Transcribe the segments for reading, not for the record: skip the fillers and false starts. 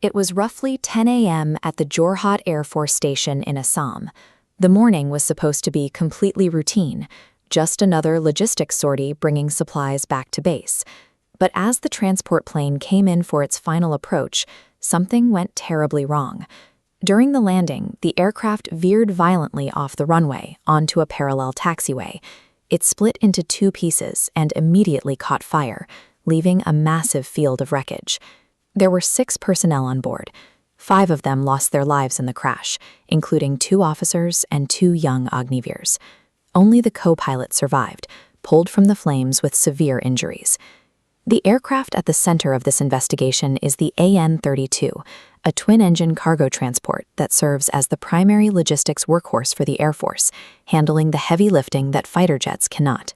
It was roughly 10 a.m. at the Jorhat Air Force Station in Assam. The morning was supposed to be completely routine, just another logistics sortie bringing supplies back to base. But as the transport plane came in for its final approach, something went terribly wrong. During the landing, the aircraft veered violently off the runway onto a parallel taxiway. It split into two pieces and immediately caught fire, leaving a massive field of wreckage. There were 6 personnel on board. 5 of them lost their lives in the crash, including 2 officers and 2 young Agniveers. Only the co-pilot survived, pulled from the flames with severe injuries. The aircraft at the center of this investigation is the AN-32, a twin-engine cargo transport that serves as the primary logistics workhorse for the Air Force, handling the heavy lifting that fighter jets cannot.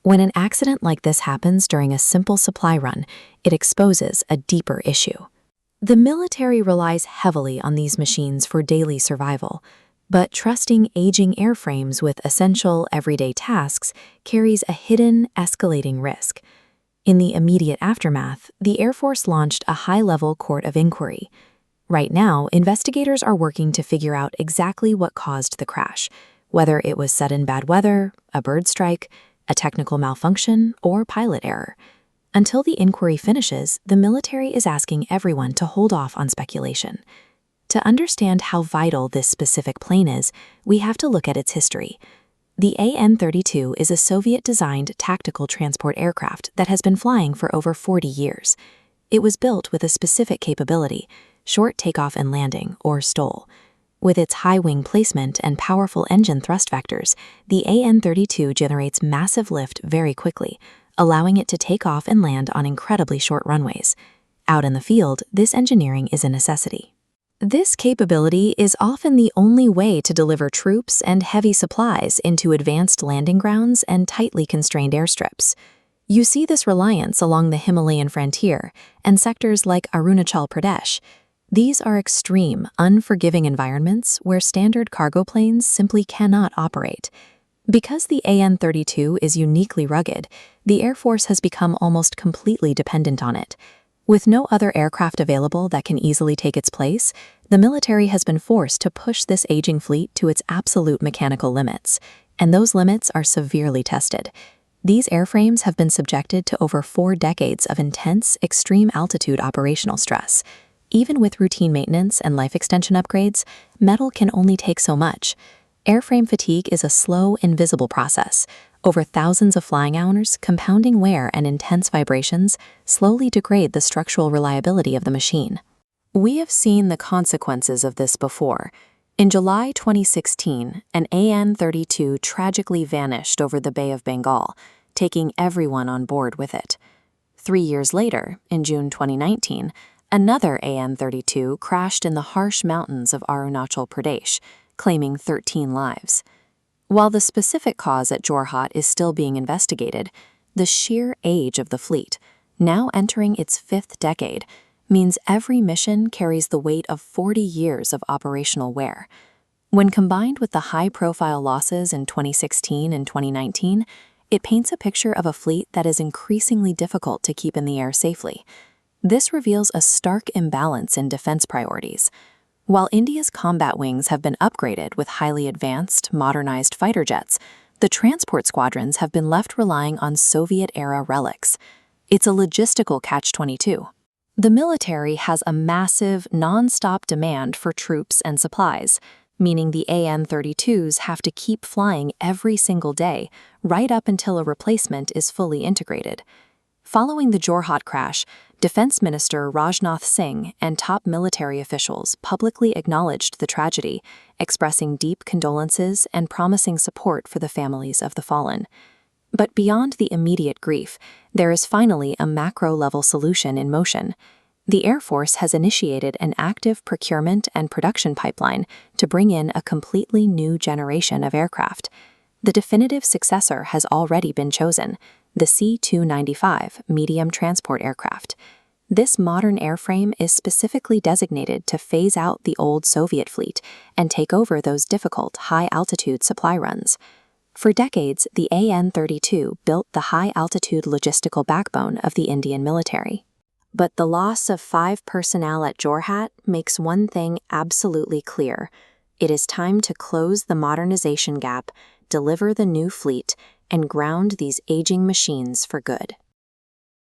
When an accident like this happens during a simple supply run, it exposes a deeper issue. The military relies heavily on these machines for daily survival, but trusting aging airframes with essential, everyday tasks carries a hidden, escalating risk. In the immediate aftermath, the Air Force launched a high-level court of inquiry. Right now, investigators are working to figure out exactly what caused the crash, whether it was sudden bad weather, a bird strike, a technical malfunction, or pilot error. Until the inquiry finishes, the military is asking everyone to hold off on speculation. To understand how vital this specific plane is, we have to look at its history. The AN-32 is a Soviet-designed tactical transport aircraft that has been flying for over 40 years. It was built with a specific capability, short takeoff and landing, or STOL. With its high wing placement and powerful engine thrust vectors, the AN-32 generates massive lift very quickly, allowing it to take off and land on incredibly short runways. Out in the field, this engineering is a necessity. This capability is often the only way to deliver troops and heavy supplies into advanced landing grounds and tightly constrained airstrips. You see this reliance along the Himalayan frontier and sectors like Arunachal Pradesh. These are extreme, unforgiving environments where standard cargo planes simply cannot operate. Because the AN-32 is uniquely rugged, the Air Force has become almost completely dependent on it. With no other aircraft available that can easily take its place, the military has been forced to push this aging fleet to its absolute mechanical limits, and those limits are severely tested. These airframes have been subjected to over 4 decades of intense, extreme altitude operational stress. Even with routine maintenance and life extension upgrades, metal can only take so much. Airframe fatigue is a slow, invisible process. Over thousands of flying hours, compounding wear and intense vibrations slowly degrade the structural reliability of the machine. We have seen the consequences of this before. In July 2016, an AN-32 tragically vanished over the Bay of Bengal, taking everyone on board with it. 3 years later, in June 2019, another AN-32 crashed in the harsh mountains of Arunachal Pradesh, claiming 13 lives. While the specific cause at Jorhat is still being investigated, the sheer age of the fleet, now entering its 5th decade, means every mission carries the weight of 40 years of operational wear. When combined with the high-profile losses in 2016 and 2019, it paints a picture of a fleet that is increasingly difficult to keep in the air safely. This reveals a stark imbalance in defense priorities. While India's combat wings have been upgraded with highly advanced, modernized fighter jets, the transport squadrons have been left relying on Soviet-era relics. It's a logistical catch-22. The military has a massive, non-stop demand for troops and supplies, meaning the AN-32s have to keep flying every single day, right up until a replacement is fully integrated. Following the Jorhat crash, Defense Minister Rajnath Singh and top military officials publicly acknowledged the tragedy, expressing deep condolences and promising support for the families of the fallen. But beyond the immediate grief, there is finally a macro-level solution in motion. The Air Force has initiated an active procurement and production pipeline to bring in a completely new generation of aircraft. The definitive successor has already been chosen, the C-295 medium transport aircraft. This modern airframe is specifically designated to phase out the old Soviet fleet and take over those difficult high-altitude supply runs. For decades, the AN-32 built the high-altitude logistical backbone of the Indian military. But the loss of 5 personnel at Jorhat makes one thing absolutely clear. It is time to close the modernization gap, deliver the new fleet, and ground these aging machines for good.